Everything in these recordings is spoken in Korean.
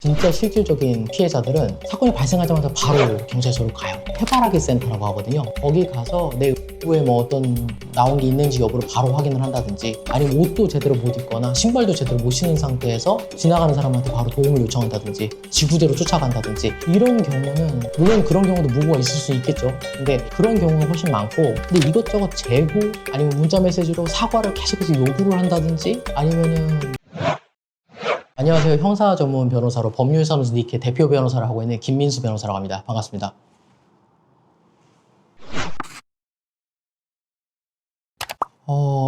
진짜 실질적인 피해자들은 사건이 발생하자마자 바로 경찰서로 가요. 해바라기 센터라고 하거든요. 거기 가서 내 후에 뭐 어떤 나온 게 있는지 여부를 바로 확인을 한다든지, 아니면 옷도 제대로 못 입거나 신발도 제대로 못 신은 상태에서 지나가는 사람한테 바로 도움을 요청한다든지 지구대로 쫓아간다든지, 이런 경우는 물론 그런 경우도 무고가 있을 수 있겠죠. 근데 그런 경우가 훨씬 많고, 근데 이것저것 재고 아니면 문자 메시지로 사과를 계속해서 요구를 한다든지, 아니면은 안녕하세요. 형사 전문 변호사로 법률사무소 니케 대표 변호사를 하고 있는 김민수 변호사라고 합니다. 반갑습니다.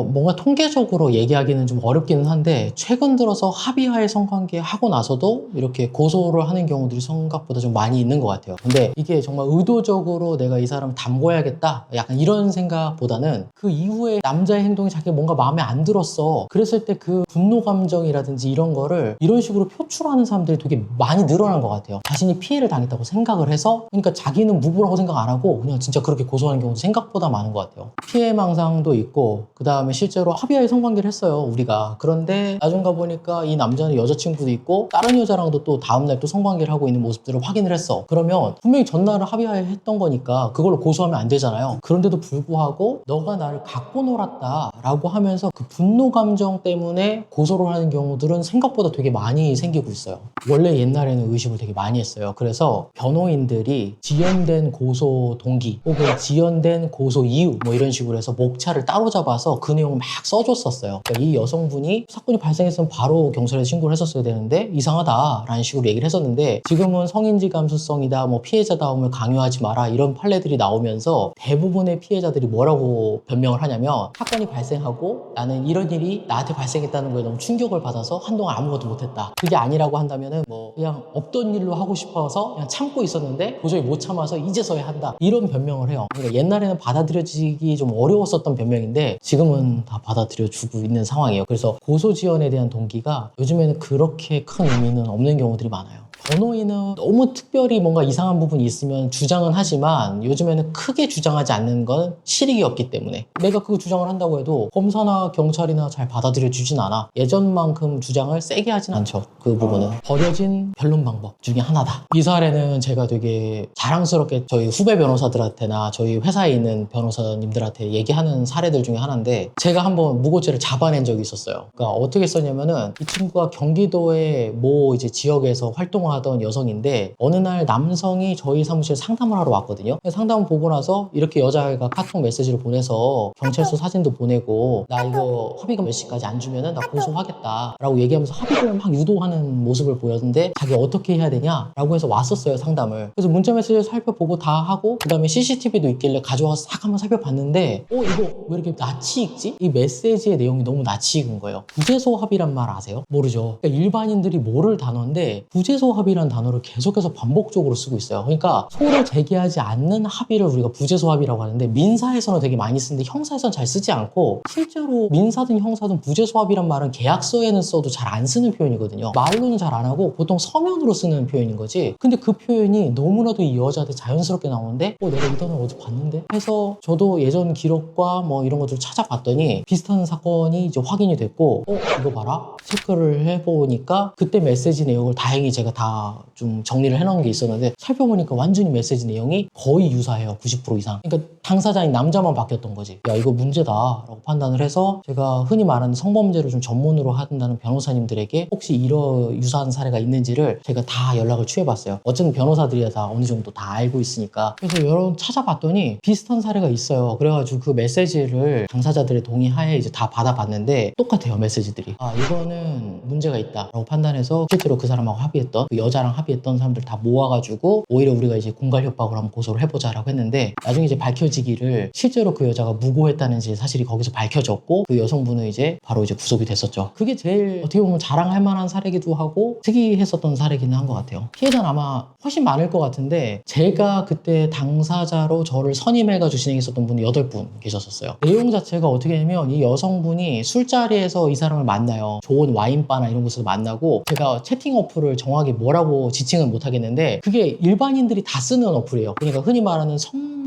뭔가 통계적으로 얘기하기는 좀 어렵기는 한데, 최근 들어서 합의하에 성관계 하고 나서도 이렇게 고소를 하는 경우들이 생각보다 좀 많이 있는 것 같아요. 근데 이게 정말 의도적으로 내가 이 사람을 담궈야겠다 약간 이런 생각보다는, 그 이후에 남자의 행동이 자기가 뭔가 마음에 안 들었어, 그랬을 때 그 분노 감정이라든지 이런 거를 이런 식으로 표출하는 사람들이 되게 많이 늘어난 것 같아요. 자신이 피해를 당했다고 생각을 해서, 그러니까 자기는 무고라고 생각 안 하고 그냥 진짜 그렇게 고소하는 경우도 생각보다 많은 것 같아요. 피해망상도 있고, 그 다음에 실제로 합의하에 성관계를 했어요, 우리가. 그런데 나중 가보니까 이 남자는 여자친구도 있고 다른 여자랑도 또 다음날 또 성관계를 하고 있는 모습들을 확인을 했어. 그러면 분명히 전날을 합의하에 했던 거니까 그걸로 고소하면 안 되잖아요. 그런데도 불구하고 너가 나를 갖고 놀았다 라고 하면서 그 분노 감정 때문에 고소를 하는 경우들은 생각보다 되게 많이 생기고 있어요. 원래 옛날에는 의심을 되게 많이 했어요. 그래서 변호인들이 지연된 고소 동기 혹은 지연된 고소 이유 뭐 이런 식으로 해서 목차를 따로 잡아서 그 내용을 막 써줬었어요. 그러니까 이 여성분이 사건이 발생했으면 바로 경찰에 신고를 했었어야 되는데 이상하다라는 식으로 얘기를 했었는데, 지금은 성인지 감수성이다, 뭐 피해자다움을 강요하지 마라 이런 판례들이 나오면서 대부분의 피해자들이 뭐라고 변명을 하냐면, 사건이 발생하고 나는 이런 일이 나한테 발생했다는 거에 너무 충격을 받아서 한동안 아무것도 못했다. 그게 아니라고 한다면은 뭐 그냥 없던 일로 하고 싶어서 그냥 참고 있었는데 도저히 못 참아서 이제서야 한다, 이런 변명을 해요. 그러니까 옛날에는 받아들여지기 좀 어려웠었던 변명인데 지금은 다 받아들여주고 있는 상황이에요. 그래서 고소 지연에 대한 동기가 요즘에는 그렇게 큰 의미는 없는 경우들이 많아요. 변호인은 너무 특별히 뭔가 이상한 부분이 있으면 주장은 하지만 요즘에는 크게 주장하지 않는 건 실익이 없기 때문에, 내가 그 주장을 한다고 해도 검사나 경찰이나 잘 받아들여 주진 않아. 예전만큼 주장을 세게 하진 않죠. 그 부분은 버려진 변론 방법 중에 하나다. 이 사례는 제가 되게 자랑스럽게 저희 후배 변호사들한테나 저희 회사에 있는 변호사님들한테 얘기하는 사례들 중에 하나인데, 제가 한번 무고죄를 잡아낸 적이 있었어요. 그러니까 어떻게 썼냐면은, 이 친구가 경기도의 모 이제 지역에서 활동을 하던 여성인데 어느 날 남성이 저희 사무실에 상담을 하러 왔거든요. 상담을 보고 나서 이렇게 여자애가 카톡 메시지를 보내서 경찰서 사진도 보내고, 나 이거 합의금 몇 시까지 안 주면은 나 고소하겠다 라고 얘기하면서 합의금을 막 유도하는 모습을 보였는데, 자기가 어떻게 해야 되냐 라고 해서 왔었어요, 상담을. 그래서 문자 메시지를 살펴보고 다 하고, 그 다음에 CCTV도 있길래 가져와서 싹 한번 살펴봤는데, 이거 왜 이렇게 낯이 익지? 이 메시지의 내용이 너무 낯이 익은 거예요. 부재소 합의란 말 아세요? 모르죠. 그러니까 일반인들이 모를 단어인데 부재소 합의란 단어를 계속해서 반복적으로 쓰고 있어요. 그러니까 소를 제기하지 않는 합의를 우리가 부재소 합의라고 하는데, 민사에서는 되게 많이 쓰는데 형사에서는 잘 쓰지 않고, 실제로 민사든 형사든 부재소 합의란 말은 계약서에는 써도 잘 안 쓰는 표현이거든요. 말로는 잘 안 하고 보통 서면으로 쓰는 표현인 거지. 근데 그 표현이 너무나도 이 여자한테 자연스럽게 나오는데, 내가 이 단어 어디 봤는데? 해서 저도 예전 기록과 뭐 이런 것들을 찾아봤더니 비슷한 사건이 이제 확인이 됐고, 이거 봐라? 체크를 해보니까 그때 메시지 내용을 다행히 제가 다 좀 정리를 해놓은 게 있었는데, 살펴보니까 완전히 메시지 내용이 거의 유사해요. 90% 이상. 그러니까 당사자인 남자만 바뀌었던 거지. 야, 이거 문제다 라고 판단을 해서, 제가 흔히 말하는 성범죄를 좀 전문으로 한다는 변호사님들에게 혹시 이런 유사한 사례가 있는지를 제가 다 연락을 취해봤어요. 어쨌든 변호사들이 다 어느 정도 다 알고 있으니까. 그래서 여러 찾아봤더니 비슷한 사례가 있어요. 그래가지고 그 메시지를 당사자들의 동의하에 이제 다 받아봤는데 똑같아요, 메시지들이. 이거는 문제가 있다 라고 판단해서 실제로 그 사람하고 합의했던, 그 여자랑 합의했던 사람들 다 모아가지고 오히려 우리가 이제 공갈 협박으로 한번 고소를 해보자 라고 했는데, 나중에 이제 밝혀지기를 실제로 그 여자가 무고했다는지 사실이 거기서 밝혀졌고, 그 여성분은 이제 바로 이제 구속이 됐었죠. 그게 제일 어떻게 보면 자랑할 만한 사례기도 하고 특이했었던 사례기는 한 것 같아요. 피해자는 아마 훨씬 많을 것 같은데, 제가 그때 당사자로 저를 선임해가지고 진행했었던 분이 8분 계셨었어요. 내용 자체가 어떻게 되면, 이 여성분이 술자리에서 이 사람을 만나요. 좋은 와인바나 이런 곳에서 만나고, 제가 채팅 어플을 정확히 뭐라고 지칭은 못하겠는데 그게 일반인들이 다 쓰는 어플이에요. 그러니까 흔히 말하는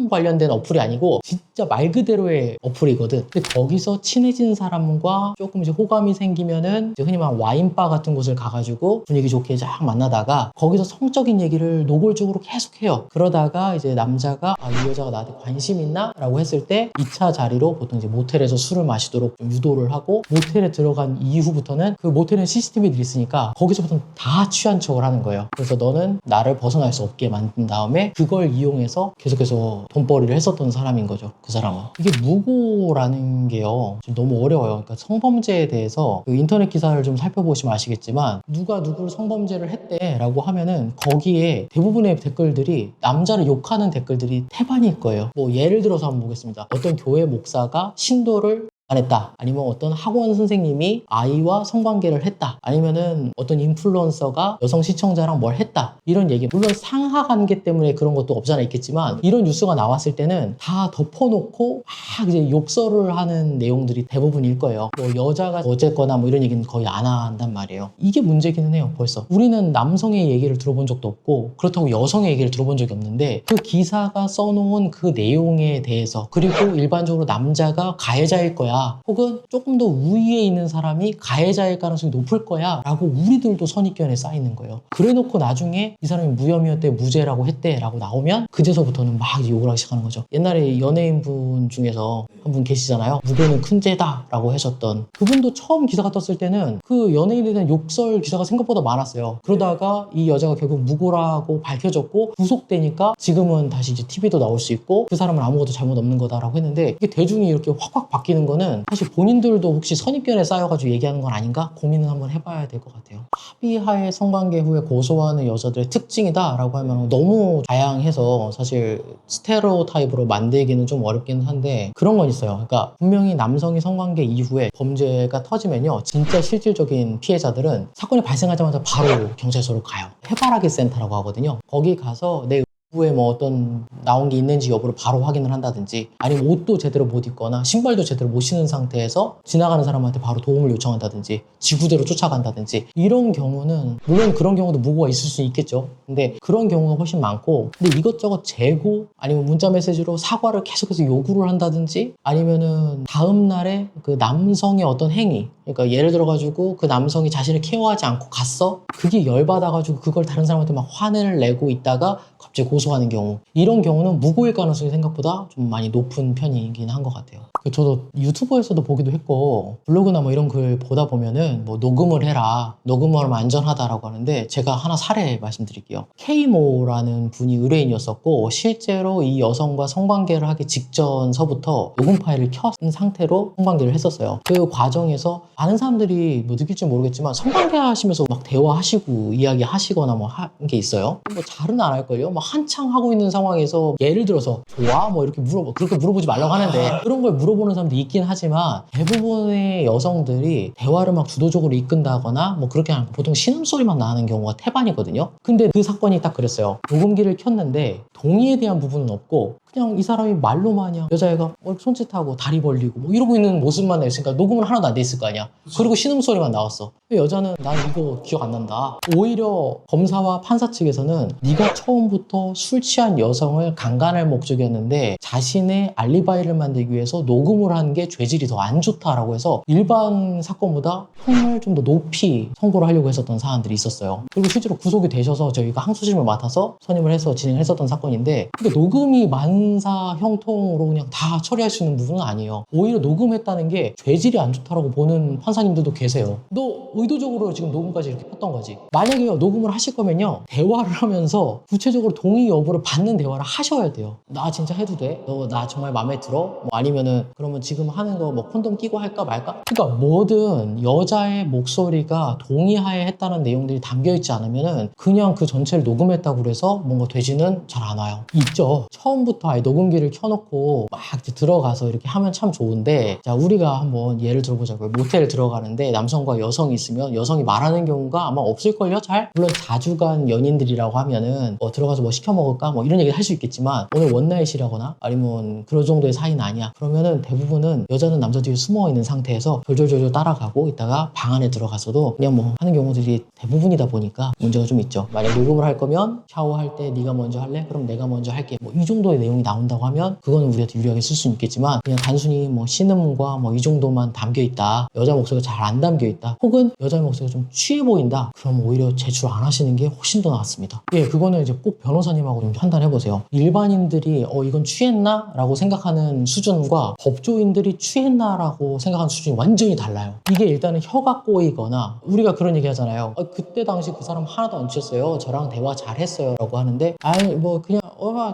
성 관련된 어플이 아니고 진짜 말 그대로의 어플이거든. 근데 거기서 친해진 사람과 조금 이제 호감이 생기면은 이제 흔히 말하는 와인바 같은 곳을 가가지고 분위기 좋게 쫙 만나다가 거기서 성적인 얘기를 노골적으로 계속 해요. 그러다가 이제 남자가 이 여자가 나한테 관심 있나? 라고 했을 때 2차 자리로 보통 이제 모텔에서 술을 마시도록 좀 유도를 하고, 모텔에 들어간 이후부터는 그 모텔은 CCTV들이 있으니까 거기서부터 다 취한 척을 하는 거예요. 그래서 너는 나를 벗어날 수 없게 만든 다음에 그걸 이용해서 계속해서 돈벌이를 했었던 사람인 거죠. 그 사람은. 이게 무고라는 게요, 좀 너무 어려워요. 그러니까 성범죄에 대해서 그 인터넷 기사를 좀 살펴보시면 아시겠지만, 누가 누구를 성범죄를 했대 라고 하면은 거기에 대부분의 댓글들이 남자를 욕하는 댓글들이 태반일 거예요. 뭐 예를 들어서 한번 보겠습니다. 어떤 교회 목사가 신도를 안 했다, 아니면 어떤 학원 선생님이 아이와 성관계를 했다, 아니면은 어떤 인플루언서가 여성 시청자랑 뭘 했다, 이런 얘기. 물론 상하 관계 때문에 그런 것도 없잖아 있겠지만, 이런 뉴스가 나왔을 때는 다 덮어놓고 막 이제 욕설을 하는 내용들이 대부분일 거예요. 뭐 여자가 어쨌거나 뭐 이런 얘기는 거의 안 한단 말이에요. 이게 문제기는 해요. 벌써 우리는 남성의 얘기를 들어본 적도 없고 그렇다고 여성의 얘기를 들어본 적이 없는데, 그 기사가 써놓은 그 내용에 대해서, 그리고 일반적으로 남자가 가해자일 거야, 혹은 조금 더 우위에 있는 사람이 가해자일 가능성이 높을 거야 라고 우리들도 선입견에 쌓이는 거예요. 그래놓고 나중에 이 사람이 무혐의였대, 무죄라고 했대 라고 나오면 그제서부터는 막 욕을 하기 시작하는 거죠. 옛날에 연예인분 중에서 한 분 계시잖아요. 무고는 큰 죄다 라고 하셨던 그분도, 처음 기사가 떴을 때는 그 연예인에 대한 욕설 기사가 생각보다 많았어요. 그러다가 이 여자가 결국 무고라고 밝혀졌고 구속되니까 지금은 다시 이제 TV도 나올 수 있고 그 사람은 아무것도 잘못 없는 거다라고 했는데, 이게 대중이 이렇게 확확 바뀌는 거는 사실 본인들도 혹시 선입견에 쌓여가지고 얘기하는 건 아닌가 고민은 한번 해봐야 될 것 같아요. 합의하에 성관계 후에 고소하는 여자들의 특징이다 라고 하면 너무 다양해서 사실 스테레오타입으로 만들기는 좀 어렵긴 한데, 그런 건 있어요. 그러니까 분명히 남성이 성관계 이후에 범죄가 터지면요, 진짜 실질적인 피해자들은 사건이 발생하자마자 바로 경찰서로 가요. 해바라기 센터라고 하거든요. 거기 가서 내 후에 뭐 어떤 나온 게 있는지 여부를 바로 확인을 한다든지, 아니면 옷도 제대로 못 입거나 신발도 제대로 못 신은 상태에서 지나가는 사람한테 바로 도움을 요청한다든지 지구대로 쫓아간다든지, 이런 경우는 물론 그런 경우도 무고가 있을 수 있겠죠. 근데 그런 경우가 훨씬 많고, 근데 이것저것 재고 아니면 문자 메시지로 사과를 계속해서 요구를 한다든지, 아니면은 다음 날에 그 남성의 어떤 행위, 그러니까 예를 들어가지고 그 남성이 자신을 케어하지 않고 갔어? 그게 열받아가지고 그걸 다른 사람한테 막 화를 내고 있다가 갑자기 고소하는 경우, 이런 경우는 무고일 가능성이 생각보다 좀 많이 높은 편이긴 한 것 같아요. 저도 유튜버에서도 보기도 했고 블로그나 뭐 이런 글 보다 보면은 뭐 녹음을 해라, 녹음을 하면 안전하다라고 하는데, 제가 하나 사례 말씀드릴게요. K모라는 분이 의뢰인이었었고 실제로 이 여성과 성관계를 하기 직전서부터 녹음 파일을 켠 상태로 성관계를 했었어요. 그 과정에서 많은 사람들이 뭐 느낄지 모르겠지만 성관계 하시면서 막 대화하시고 이야기하시거나 뭐 한 게 있어요. 뭐 잘은 안 할걸요. 막 한창 하고 있는 상황에서 예를 들어서 좋아? 뭐 이렇게 그렇게 물어보지 말라고 하는데, 그런 걸 물어보는 사람도 있긴 하지만 대부분의 여성들이 대화를 막 주도적으로 이끈다거나 뭐 그렇게 하는, 보통 신음소리만 나는 경우가 태반이거든요. 근데 그 사건이 딱 그랬어요. 녹음기를 켰는데 동의에 대한 부분은 없고 그냥 이 사람이 말로 마냥 여자애가 손짓하고 다리 벌리고 뭐 이러고 있는 모습만 냈으니까 녹음은 하나도 안 돼 있을 거 아니야. 그리고 신음소리만 나왔어. 여자는 난 이거 기억 안 난다. 오히려 검사와 판사 측에서는 네가 처음부터 술 취한 여성을 강간할 목적이었는데 자신의 알리바이를 만들기 위해서 녹음을 한 게 죄질이 더 안 좋다라고 해서 일반 사건보다 형을 좀 더 높이 선고를 하려고 했었던 사안들이 있었어요. 그리고 실제로 구속이 되셔서 저희가 항소심을 맡아서 선임을 해서 진행했었던 사건인데, 근데 녹음이 만사 형통으로 그냥 다 처리할 수 있는 부분은 아니에요. 오히려 녹음했다는 게 죄질이 안 좋다라고 보는 판사님들도 계세요. 너 의도적으로 지금 녹음까지 이렇게 폈던 거지. 만약에 녹음을 하실 거면요, 대화를 하면서 구체적으로 동의 여부를 받는 대화를 하셔야 돼요. 나 진짜 해도 돼? 너 나 정말 마음에 들어? 뭐 아니면은 그러면 지금 하는 거 뭐 콘돔 끼고 할까 말까? 그러니까 뭐든 여자의 목소리가 동의하에 했다는 내용들이 담겨있지 않으면은 그냥 그 전체를 녹음했다고 해서 뭔가 되지는 잘 안 와요. 있죠. 처음부터 아예 녹음기를 켜놓고 막 들어가서 이렇게 하면 참 좋은데, 자 우리가 한번 예를 들어보자고요. 모텔 관계를 들어가는데 남성과 여성이 있으면 여성이 말하는 경우가 아마 없을걸요? 잘? 물론 자주 간 연인들이라고 하면은 들어가서 뭐 시켜 먹을까? 뭐 이런 얘기를 할 수 있겠지만 오늘 원나잇이라거나 아니면 그런 정도의 사이는 아니야. 그러면은 대부분은 여자는 남자 뒤에 숨어 있는 상태에서 졸졸졸졸 따라가고 있다가 방 안에 들어가서도 그냥 뭐 하는 경우들이 대부분이다 보니까 문제가 좀 있죠. 만약 녹음을 할 거면 샤워할 때 네가 먼저 할래? 그럼 내가 먼저 할게. 뭐 이 정도의 내용이 나온다고 하면 그거는 우리한테 유리하게 쓸 수는 있겠지만 그냥 단순히 뭐 신음과 뭐 이 정도만 담겨 있다. 여자 목소리가 잘 안 담겨 있다. 혹은 여자 목소리가 좀 취해 보인다. 그럼 오히려 제출 안 하시는 게 훨씬 더 낫습니다. 예, 그거는 이제 꼭 변호사님하고 좀 판단해 보세요. 일반인들이 이건 취했나? 라고 생각하는 수준과 법조인들이 취했나? 라고 생각하는 수준이 완전히 달라요. 이게 일단은 혀가 꼬이거나 우리가 그런 얘기 하잖아요. 그때 당시 그 사람 하나도 안 취했어요. 저랑 대화 잘했어요. 라고 하는데 아니 뭐 그냥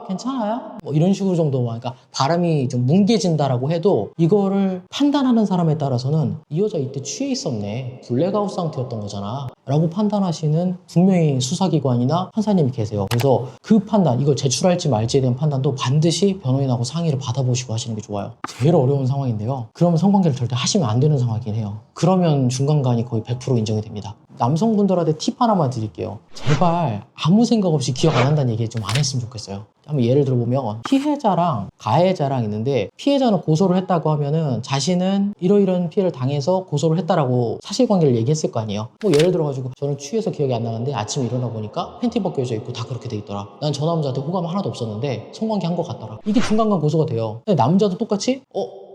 괜찮아요? 뭐 이런 식으로 정도만 그러니까 발음이 좀 뭉개진다라고 해도 이거를 판단하는 사람에 따라서는 이 여자 이때 취해 있었네. 블랙아웃 상태였던 거잖아. 라고 판단하시는 분명히 수사기관이나 판사님이 계세요. 그래서 그 판단, 이걸 제출할지 말지에 대한 판단도 반드시 변호인하고 상의를 받아보시고 하시는 게 좋아요. 제일 어려운 상황인데요. 그러면 성관계를 절대 하시면 안 되는 상황이긴 해요. 그러면 중간간이 거의 100% 인정이 됩니다. 남성분들한테 팁 하나만 드릴게요. 제발 아무 생각 없이 기억 안 한다는 얘기 좀 안 했으면 좋겠어요. 한번 예를 들어보면 피해자랑 가해자랑 있는데 피해자는 고소를 했다고 하면은 자신은 이러이러한 피해를 당해서 고소를 했다라고 사실관계를 얘기했을 거 아니에요. 뭐 예를 들어가지고 저는 취해서 기억이 안 나는데 아침에 일어나 보니까 팬티 벗겨져 있고 다 그렇게 돼 있더라. 난 저 남자한테 호감 하나도 없었는데 성관계 한 것 같더라. 이게 중간간 고소가 돼요. 근데 남자도 똑같이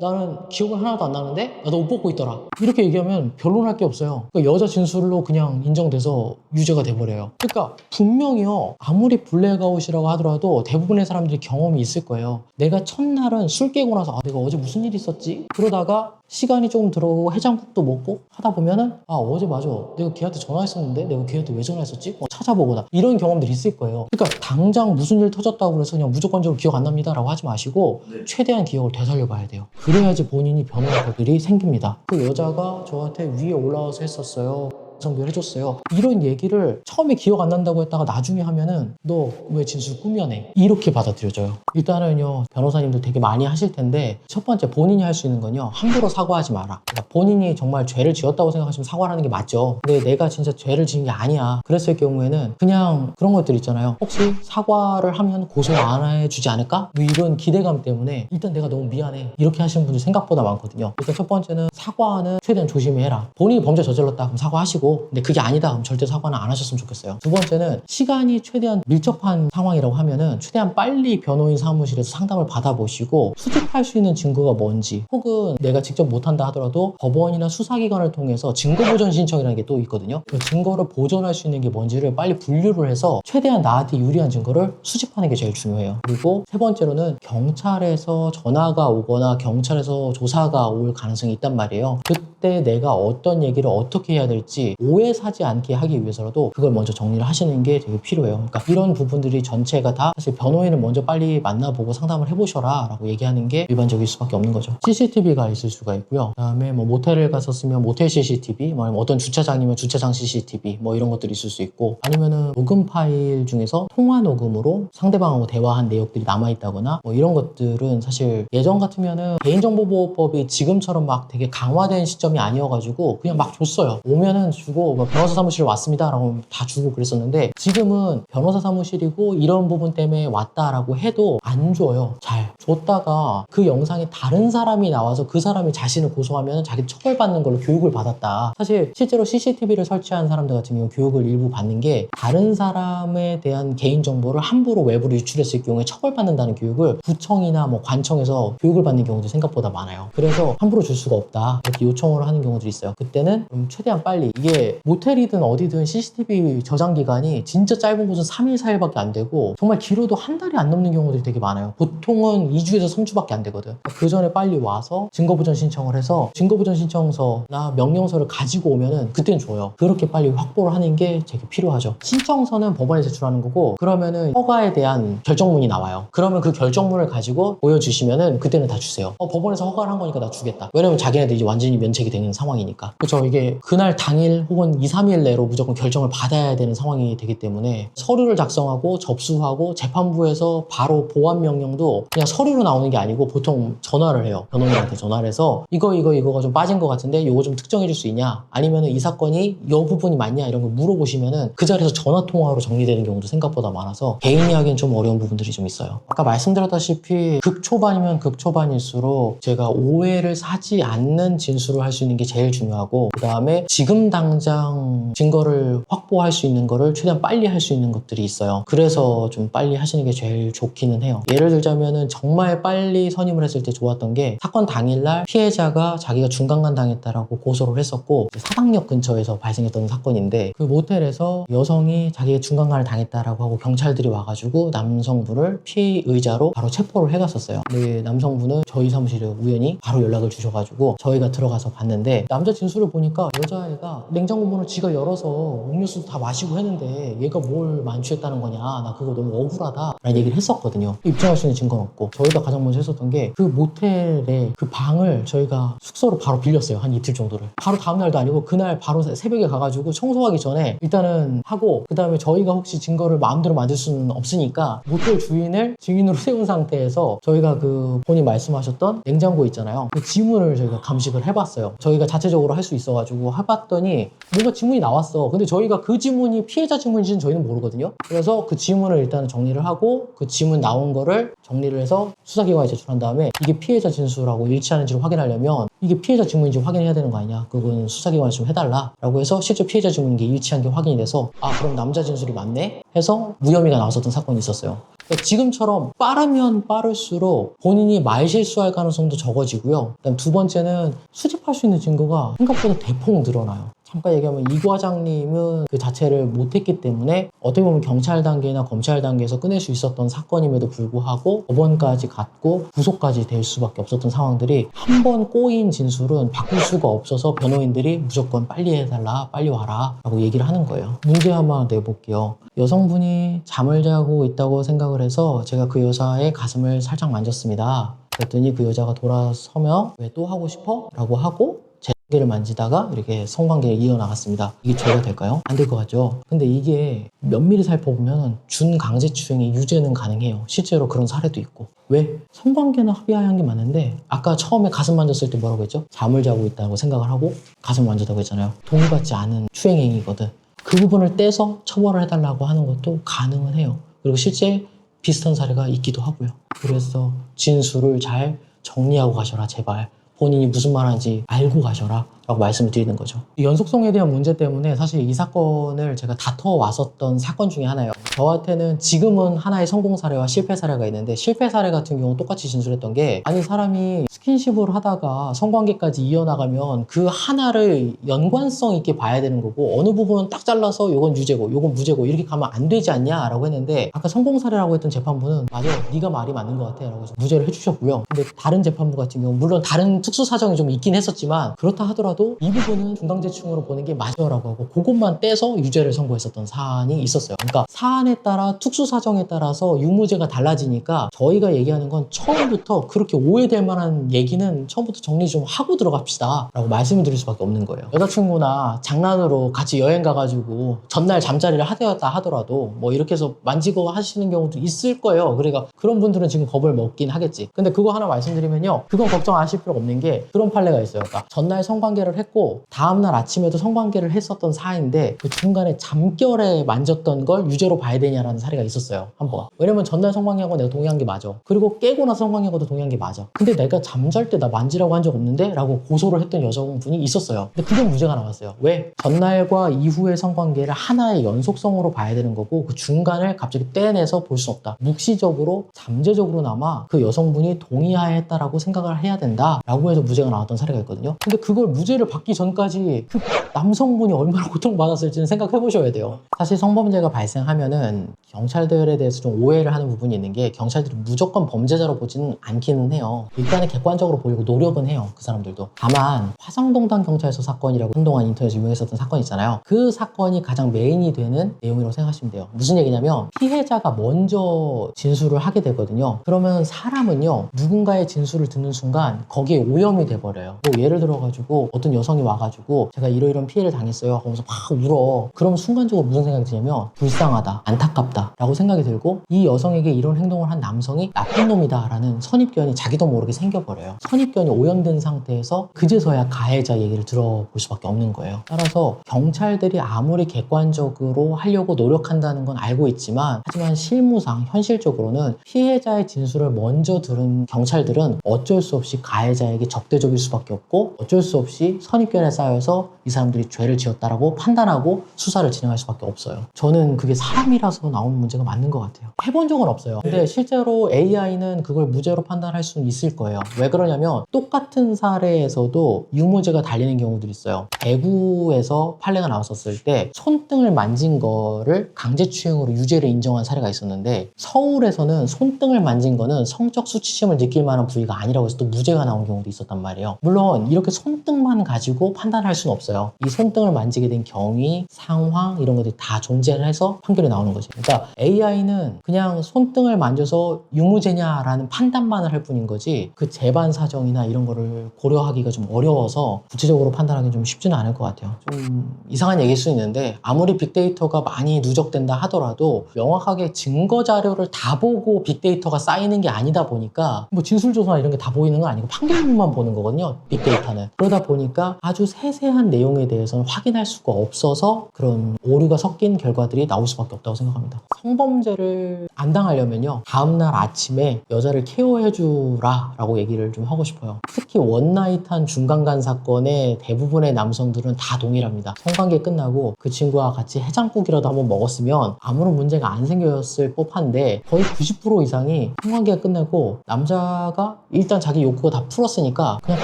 나는 기억은 하나도 안 나는데 나도 옷 벗고 있더라. 이렇게 얘기하면 변론할 게 없어요. 그러니까 여자 진술로 그냥 인정돼서 유죄가 돼버려요. 그러니까 분명히요. 아무리 블랙아웃이라고 하더라도 대부분의 사람들이 경험이 있을 거예요. 내가 첫날은 술 깨고 나서 내가 어제 무슨 일 있었지? 그러다가 시간이 조금 들어오고 해장국도 먹고 하다 보면은 어제 맞아. 내가 걔한테 전화했었는데 내가 걔한테 왜 전화했었지? 찾아보거나 이런 경험들이 있을 거예요. 그러니까 당장 무슨 일 터졌다고 해서 그냥 무조건적으로 기억 안 납니다 라고 하지 마시고 최대한 기억을 되살려 봐야 돼요. 그래야지 본인이 변호할 것들이 생깁니다. 그 여자가 저한테 위에 올라와서 했었어요. 정비를 해줬어요. 이런 얘기를 처음에 기억 안 난다고 했다가 나중에 하면은 너 왜 진술 꾸며내? 이렇게 받아들여져요. 일단은요 변호사님도 되게 많이 하실 텐데 첫 번째 본인이 할 수 있는 건요 함부로 사과하지 마라. 그러니까 본인이 정말 죄를 지었다고 생각하시면 사과를 하는 게 맞죠. 근데 내가 진짜 죄를 지은 게 아니야. 그랬을 경우에는 그냥 그런 것들 있잖아요. 혹시 사과를 하면 고소 안 해주지 않을까? 뭐 이런 기대감 때문에 일단 내가 너무 미안해. 이렇게 하시는 분들 생각보다 많거든요. 일단 첫 번째는 사과는 최대한 조심히 해라. 본인이 범죄 저질렀다 그럼 사과하시고 근데 그게 아니다 그럼 절대 사과는 안 하셨으면 좋겠어요. 두 번째는 시간이 최대한 밀접한 상황이라고 하면은 최대한 빨리 변호인 사무실에서 상담을 받아보시고 수집할 수 있는 증거가 뭔지 혹은 내가 직접 못한다 하더라도 법원이나 수사기관을 통해서 증거보전 신청이라는 게 또 있거든요. 그 증거를 보존할 수 있는 게 뭔지를 빨리 분류를 해서 최대한 나한테 유리한 증거를 수집하는 게 제일 중요해요. 그리고 세 번째로는 경찰에서 전화가 오거나 경찰에서 조사가 올 가능성이 있단 말이에요. 그때 내가 어떤 얘기를 어떻게 해야 될지 오해 사지 않게 하기 위해서라도 그걸 먼저 정리를 하시는 게 되게 필요해요. 그러니까 이런 부분들이 전체가 다 사실 변호인을 먼저 빨리 만나보고 상담을 해보셔라 라고 얘기하는 게 일반적일 수밖에 없는 거죠. CCTV가 있을 수가 있고요. 그다음에 뭐 모텔을 갔었으면 모텔 CCTV, 뭐 아니면 어떤 주차장이면 주차장 CCTV 뭐 이런 것들이 있을 수 있고 아니면은 녹음 파일 중에서 통화 녹음으로 상대방하고 대화한 내역들이 남아있다거나 뭐 이런 것들은 사실 예전 같으면은 개인정보보호법이 지금처럼 막 되게 강화된 시점이 아니어가지고 그냥 막 줬어요. 오면은 주고 뭐 변호사 사무실에 왔습니다 라고 다 주고 그랬었는데 지금은 변호사 사무실이고 이런 부분 때문에 왔다라고 해도 안 줘요. 잘 줬다가 그 영상에 다른 사람이 나와서 그 사람이 자신을 고소하면 자기 처벌받는 걸로 교육을 받았다. 사실 실제로 CCTV를 설치한 사람들 같은 경우 교육을 일부 받는 게 다른 사람에 대한 개인정보를 함부로 외부로 유출했을 경우에 처벌받는다는 교육을 구청이나 뭐 관청에서 교육을 받는 경우도 생각보다 많아요. 그래서 함부로 줄 수가 없다 이렇게 요청을 하는 경우들이 있어요. 그때는 최대한 빨리 이게 모텔이든 어디든 CCTV 저장 기간이 진짜 짧은 곳은 3일, 4일밖에 안 되고 정말 길어도 한 달이 안 넘는 경우들이 되게 많아요. 보통은 2주에서 3주밖에 안 되거든. 그 전에 빨리 와서 증거보전 신청을 해서 증거보전 신청서나 명령서를 가지고 오면은 그때는 줘요. 그렇게 빨리 확보를 하는 게 되게 필요하죠. 신청서는 법원에 제출하는 거고 그러면은 허가에 대한 결정문이 나와요. 그러면 그 결정문을 가지고 보여주시면은 그때는 다 주세요. 법원에서 허가를 한 거니까 나 주겠다. 왜냐면 자기네들이 이제 완전히 면책이 되는 상황이니까. 그렇죠. 이게 그날 당일 날 혹은 2, 3일 내로 무조건 결정을 받아야 되는 상황이 되기 때문에 서류를 작성하고 접수하고 재판부에서 바로 보완 명령도 그냥 서류로 나오는 게 아니고 보통 전화를 해요. 변호인한테 전화를 해서 이거가 좀 빠진 것 같은데 이거 좀 특정해 줄 수 있냐? 아니면은 이 사건이 이 부분이 맞냐? 이런 걸 물어보시면은 그 자리에서 전화 통화로 정리되는 경우도 생각보다 많아서 개인이 하기엔 좀 어려운 부분들이 좀 있어요. 아까 말씀드렸다시피 극초반이면 극초반일수록 제가 오해를 사지 않는 진술을 할 수 있는 게 제일 중요하고 그 다음에 지금 당장 증거를 확보할 수 있는 거를 최대한 빨리 할 수 있는 것들이 있어요. 그래서 좀 빨리 하시는 게 제일 좋기는 해요. 예를 들자면은 정말 빨리 선임을 했을 때 좋았던 게 사건 당일날 피해자가 자기가 중간간 당했다라고 고소를 했었고 사당역 근처에서 발생했던 사건인데 그 모텔에서 여성이 자기가 중간간을 당했다라고 하고 경찰들이 와가지고 남성분을 피의자로 바로 체포를 해갔었어요. 근데 남성분은 저희 사무실에 우연히 바로 연락을 주셔가지고 저희가 들어가서 봤는데 남자 진술을 보니까 여자애가 냉장고 문을 지가 열어서 음료수도 다 마시고 했는데 얘가 뭘 만취했다는 거냐, 나 그거 너무 억울하다 라는 얘기를 했었거든요. 입증할 수 있는 증거는 없고 저희가 가장 먼저 했었던 게 그 모텔에 그 방을 저희가 숙소로 바로 빌렸어요. 한 이틀 정도를. 바로 다음날도 아니고 그날 바로 새벽에 가가지고 청소하기 전에 일단은 하고 그 다음에 저희가 혹시 증거를 마음대로 만들 수는 없으니까 모텔 주인을 증인으로 세운 상태에서 저희가 그 본인 말씀하셨던 냉장고 있잖아요. 그 지문을 저희가 감식을 해봤어요. 저희가 자체적으로 할 수 있어가지고 해봤더니 뭔가 지문이 나왔어. 근데 저희가 그 지문이 피해자 지문인지는 저희는 모르거든요. 그래서 그 지문을 일단 정리를 하고 그 지문 나온 거를 정리를 해서 수사기관에 제출한 다음에 이게 피해자 진술하고 일치하는지를 확인하려면 이게 피해자 지문인지 확인해야 되는 거 아니냐, 그건 수사기관에 좀 해달라 라고 해서 실제 피해자 지문인 게 일치한 게 확인이 돼서 아 그럼 남자 진술이 맞네 해서 무혐의가 나왔었던 사건이 있었어요. 그러니까 지금처럼 빠르면 빠를수록 본인이 말실수할 가능성도 적어지고요. 그다음 두 번째는 수집할 수 있는 증거가 생각보다 대폭 늘어나요. 잠깐 얘기하면 이 과장님은 그 자체를 못했기 때문에 어떻게 보면 경찰 단계나 검찰 단계에서 꺼낼 수 있었던 사건임에도 불구하고 법원까지 갔고 구속까지 될 수밖에 없었던 상황들이 한 번 꼬인 진술은 바꿀 수가 없어서 변호인들이 무조건 빨리 해달라, 빨리 와라 라고 얘기를 하는 거예요. 문제 한번 내볼게요. 여성분이 잠을 자고 있다고 생각을 해서 제가 그 여자의 가슴을 살짝 만졌습니다. 그랬더니 그 여자가 돌아서며 왜 또 하고 싶어? 라고 하고 를 만지다가 이렇게 성관계를 이어나갔습니다. 이게 죄가 될까요? 안 될 것 같죠? 근데 이게 면밀히 살펴보면 준강제추행의 유죄는 가능해요. 실제로 그런 사례도 있고. 왜? 성관계는 합의한 게 맞는데 아까 처음에 가슴 만졌을 때 뭐라고 했죠? 잠을 자고 있다고 생각을 하고 가슴을 만졌다고 했잖아요. 동의받지 않은 추행행위거든. 그 부분을 떼서 처벌을 해달라고 하는 것도 가능은 해요. 그리고 실제 비슷한 사례가 있기도 하고요. 그래서 진술을 잘 정리하고 가셔라, 제발. 본인이 무슨 말 하는지 알고 가셔라 라고 말씀을 드리는 거죠. 이 연속성에 대한 문제 때문에 사실 이 사건을 제가 다퉈왔었던 사건 중에 하나예요. 저한테는 지금은 하나의 성공 사례와 실패 사례가 있는데 실패 사례 같은 경우 똑같이 진술했던 게 아니 사람이 스킨십을 하다가 성관계까지 이어나가면 그 하나를 연관성 있게 봐야 되는 거고 어느 부분은 딱 잘라서 요건 유죄고 요건 무죄고 이렇게 가면 안 되지 않냐 라고 했는데 아까 성공 사례라고 했던 재판부는 맞아 네가 말이 맞는 것 같아 라고 해서 무죄를 해주셨고요. 근데 다른 재판부 같은 경우 물론 다른 특수 사정이 좀 있긴 했었지만 그렇다 하더라도 이 부분은 중강제추행으로 보는 게 맞아라고 하고 그것만 떼서 유죄를 선고했었던 사안이 있었어요. 그러니까 사안에 따라 특수 사정에 따라서 유무죄가 달라지니까 저희가 얘기하는 건 처음부터 그렇게 오해될 만한 얘기는 처음부터 정리 좀 하고 들어갑시다 라고 말씀을 드릴 수밖에 없는 거예요. 여자친구나 장난으로 같이 여행 가가지고 전날 잠자리를 하되었다 하더라도 뭐 이렇게 해서 만지고 하시는 경우도 있을 거예요. 그러니까 그런 분들은 지금 겁을 먹긴 하겠지. 근데 그거 하나 말씀드리면요, 그건 걱정하실 필요 없는 게 그런 판례가 있어요. 그러니까 전날 성관계를 했고 다음날 아침에도 성관계를 했었던 사이인데 그 중간에 잠결에 만졌던 걸 유죄로 봐야 되냐라는 사례가 있었어요. 한번. 왜냐면 전날 성관계하고 내가 동의한 게 맞아. 그리고 깨고 나서 성관계하고도 동의한 게 맞아. 근데 내가 잠잘 때 나 만지라고 한 적 없는데? 라고 고소를 했던 여성분이 있었어요. 근데 그건 무죄가 나왔어요. 왜? 전날과 이후의 성관계를 하나의 연속성으로 봐야 되는 거고 그 중간을 갑자기 떼내서 볼 수 없다. 묵시적으로 잠재적으로나마 그 여성분이 동의하였다라고 생각을 해야 된다 라고 해서 무죄가 나왔던 사례가 있거든요. 근데 그걸 무죄를 받기 전까지 그 남성분이 얼마나 고통받았을지는 생각해 보셔야 돼요. 사실 성범죄가 발생하면은 경찰들에 대해서 좀 오해를 하는 부분이 있는 게 경찰들이 무조건 범죄자로 보지는 않기는 해요. 일단은 객관적으로 보려고 노력은 해요. 그 사람들도. 다만 화성동단 경찰서 사건이라고 한동안 인터넷에 유명했었던 사건 있잖아요. 그 사건이 가장 메인이 되는 내용이라고 생각하시면 돼요. 무슨 얘기냐면 피해자가 먼저 진술을 하게 되거든요. 그러면 사람은요 누군가의 진술을 듣는 순간 거기에 오염이 돼버려요. 뭐 예를 들어가지고 어떤 여성이 와가지고 제가 이러이러한 피해를 당했어요 하면서 막 울어. 그럼 순간적으로 무슨 생각이 드냐면 불쌍하다, 안타깝다 라고 생각이 들고 이 여성에게 이런 행동을 한 남성이 나쁜 놈이다 라는 선입견이 자기도 모르게 생겨버려요. 선입견이 오염된 상태에서 그제서야 가해자 얘기를 들어볼 수밖에 없는 거예요. 따라서 경찰들이 아무리 객관적으로 하려고 노력한다는 건 알고 있지만 하지만 실무상 현실적으로는 피해자의 진술을 먼저 들은 경찰들은 어쩔 수 없이 가해자에게 적대적일 수밖에 없고 어쩔 수 없이 선입견에 쌓여서 이 사람들이 죄를 지었다라고 판단하고 수사를 진행할 수밖에 없어요. 저는 그게 사람이라서 나오는 문제가 맞는 것 같아요. 해본 적은 없어요. 근데 실제로 AI는 그걸 무죄로 판단할 수는 있을 거예요. 왜 그러냐면 똑같은 사례에서도 유무죄가 달리는 경우들이 있어요. 대구에서 판례가 나왔었을 때 손등을 만진 거를 강제추행으로 유죄를 인정한 사례가 있었는데 서울에서는 손등을 만진 거는 성적 수치심을 느낄 만한 부위가 아니라고 해서 또 무죄가 나온 경우도 있었단 말이에요. 물론 이렇게 손등만 가지고 판단할 수는 없어요. 이 손등을 만지게 된 경위, 상황 이런 것들이 다 존재를 해서 판결이 나오는 거죠. 그러니까 AI는 그냥 손등을 만져서 유무죄냐라는 판단만을 할 뿐인 거지 그 재반 사정이나 이런 거를 고려하기가 좀 어려워서 구체적으로 판단하기는 좀 쉽지는 않을 것 같아요. 좀 이상한 얘기일 수 있는데 아무리 빅데이터가 많이 누적된다 하더라도 명확하게 증거 자료를 다 보고 빅데이터가 쌓이는 게 아니다 보니까 뭐 진술조사나 이런 게 다 보이는 건 아니고 판결문만 보는 거거든요. 빅데이터는. 그러다 보니까 아주 세세한 내용에 대해서는 확인할 수가 없어서 그런 오류가 섞인 결과들이 나올 수밖에 없다고 생각합니다. 성범죄를 안 당하려면요 다음날 아침에 여자를 케어해주라 라고 얘기를 좀 하고 싶어요. 특히 원나잇한 중간간 사건의 대부분의 남성들은 다 동일합니다. 성관계 끝나고 그 친구와 같이 해장국이라도 한번 먹었으면 아무런 문제가 안 생겼을 법한데 거의 90% 이상이 성관계가 끝나고 남자가 일단 자기 욕구가 다 풀었으니까 그냥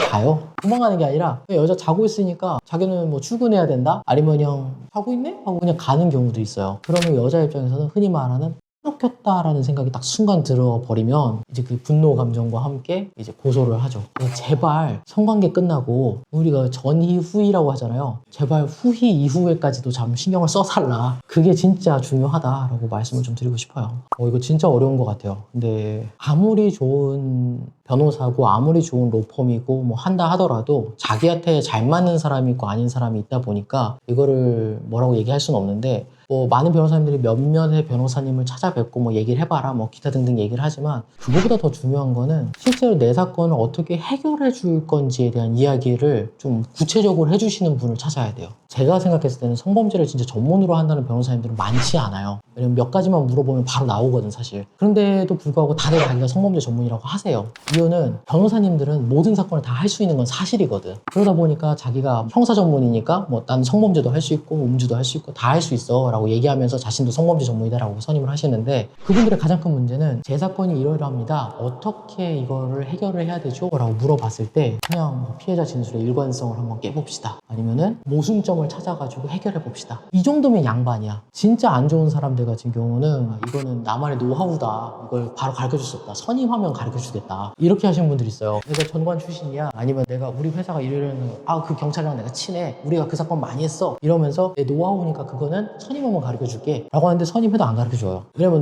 가요. 도망가는 게 아니라 여자 자고 있으니까 자기는 뭐 출근해야 된다? 아니면 그냥 자고 있네? 하고 그냥 가는 경우도 있어요. 그러면 여자 입장에서는 흔히 말하는 켰다라는 생각이 딱 순간 들어버리면 이제 그 분노 감정과 함께 이제 고소를 하죠. 제발 성관계 끝나고 우리가 전이 후이라고 하잖아요. 제발 후이 이후에까지도 좀 신경을 써살라. 그게 진짜 중요하다라고 말씀을 좀 드리고 싶어요. 이거 진짜 어려운 것 같아요. 근데 아무리 좋은 변호사고 아무리 좋은 로펌이고 뭐 한다 하더라도 자기한테 잘 맞는 사람이 있고 아닌 사람이 있다 보니까 이거를 뭐라고 얘기할 수는 없는데 뭐 많은 변호사님들이 몇몇의 변호사님을 찾아뵙고 뭐 얘기를 해봐라 뭐 기타 등등 얘기를 하지만 그거보다 더 중요한 거는 실제로 내 사건을 어떻게 해결해 줄 건지에 대한 이야기를 좀 구체적으로 해주시는 분을 찾아야 돼요. 제가 생각했을 때는 성범죄를 진짜 전문으로 한다는 변호사님들은 많지 않아요. 왜냐면 몇 가지만 물어보면 바로 나오거든 사실. 그런데도 불구하고 다들 자기가 성범죄 전문이라고 하세요. 이유는 변호사님들은 모든 사건을 다 할 수 있는 건 사실이거든. 그러다 보니까 자기가 형사 전문이니까 뭐 난 성범죄도 할 수 있고 음주도 할 수 있고 다 할 수 있어 라고 얘기하면서 자신도 성범죄 전문이다라고 선임을 하시는데 그분들의 가장 큰 문제는 제 사건이 이러이러합니다. 어떻게 이거를 해결을 해야 되죠? 라고 물어봤을 때 그냥 피해자 진술의 일관성을 한번 깨봅시다. 아니면은 모순점을 찾아가지고 해결해 봅시다. 이 정도면 양반이야. 진짜 안 좋은 사람들 같은 경우는 이거는 나만의 노하우다. 이걸 바로 가르쳐줄 수 없다. 선임하면 가르쳐주겠다. 이렇게 하시는 분들이 있어요. 내가 전관 출신이야. 아니면 내가 우리 회사가 이러는 그 경찰이랑 내가 친해. 우리가 그 사건 많이 했어. 이러면서 내 노하우니까 그거는 선임하면 가르쳐줄게. 라고 하는데 선임해도 안 가르쳐줘요. 왜냐면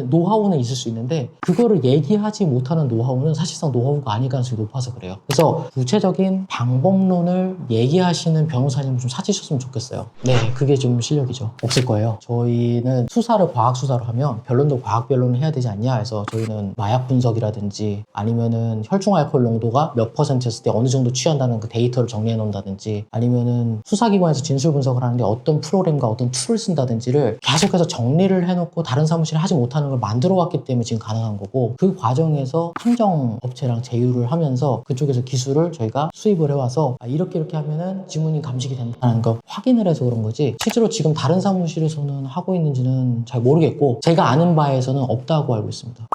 노하우는 있을 수 있는데 그거를 얘기하지 못하는 노하우는 사실상 노하우가 아닐 가능성이 높아서 그래요. 그래서 구체적인 방법론을 얘기하시는 변호사님을 좀 찾으셨으면 좋겠어요. 네, 그게 좀 실력이죠. 없을 거예요. 저희는 수사를 과학 수사로 하면 변론도 과학 변론을 해야 되지 않냐 해서 저희는 마약 분석이라든지 아니면은 혈중 알코올 농도가 몇 %였을 때 어느 정도 취한다는 그 데이터를 정리해 놓는다든지 아니면은 수사기관에서 진술 분석을 하는데 어떤 프로그램과 어떤 툴을 쓴다든지를 계속해서 정리를 해놓고 다른 사무실에 하지 못하는 걸 만들어 왔기 때문에 지금 가능한 거고 그 과정에서 항정 업체랑 제휴를 하면서 그쪽에서 기술을 저희가 수입을 해와서 이렇게 하면은 지문이 감식이 된다는 거 확인을 해서 그런 거지 실제로 지금 다른 사무실에서는 하고 있는지는 잘 모르겠고 제가 아는 바에서는 없다고 알고 있습니다.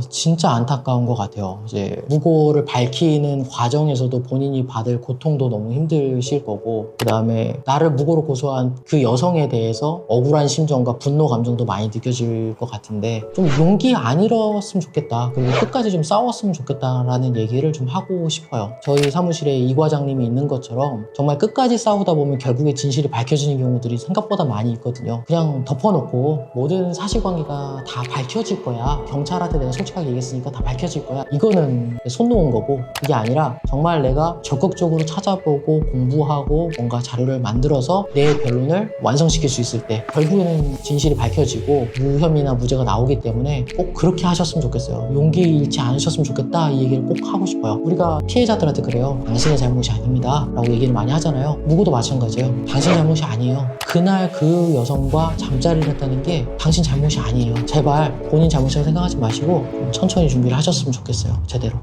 진짜 안타까운 것 같아요. 이제 무고를 밝히는 과정에서도 본인이 받을 고통도 너무 힘드실 거고 그 다음에 나를 무고로 고소한 그 여성에 여성에 대해서 억울한 심정과 분노 감정도 많이 느껴질 것 같은데 좀 용기 안 잃었으면 좋겠다. 그리고 끝까지 좀 싸웠으면 좋겠다라는 얘기를 좀 하고 싶어요. 저희 사무실에 이 과장님이 있는 것처럼 정말 끝까지 싸우다 보면 결국에 진실이 밝혀지는 경우들이 생각보다 많이 있거든요. 그냥 덮어놓고 모든 사실관계가 다 밝혀질 거야. 경찰한테 내가 솔직하게 얘기했으니까 다 밝혀질 거야. 이거는 손 놓은 거고, 그게 아니라 정말 내가 적극적으로 찾아보고 공부하고 뭔가 자료를 만들어서 내 변론을 완성시킬 수 있을 때 결국에는 진실이 밝혀지고 무혐의나 무죄가 나오기 때문에 꼭 그렇게 하셨으면 좋겠어요. 용기 잃지 않으셨으면 좋겠다, 이 얘기를 꼭 하고 싶어요. 우리가 피해자들한테 그래요. 당신의 잘못이 아닙니다 라고 얘기를 많이 하잖아요. 누구도 마찬가지예요. 당신 잘못이 아니에요. 그날 그 여성과 잠자리를 했다는 게 당신 잘못이 아니에요. 제발 본인 잘못이라고 생각하지 마시고 천천히 준비를 하셨으면 좋겠어요. 제대로.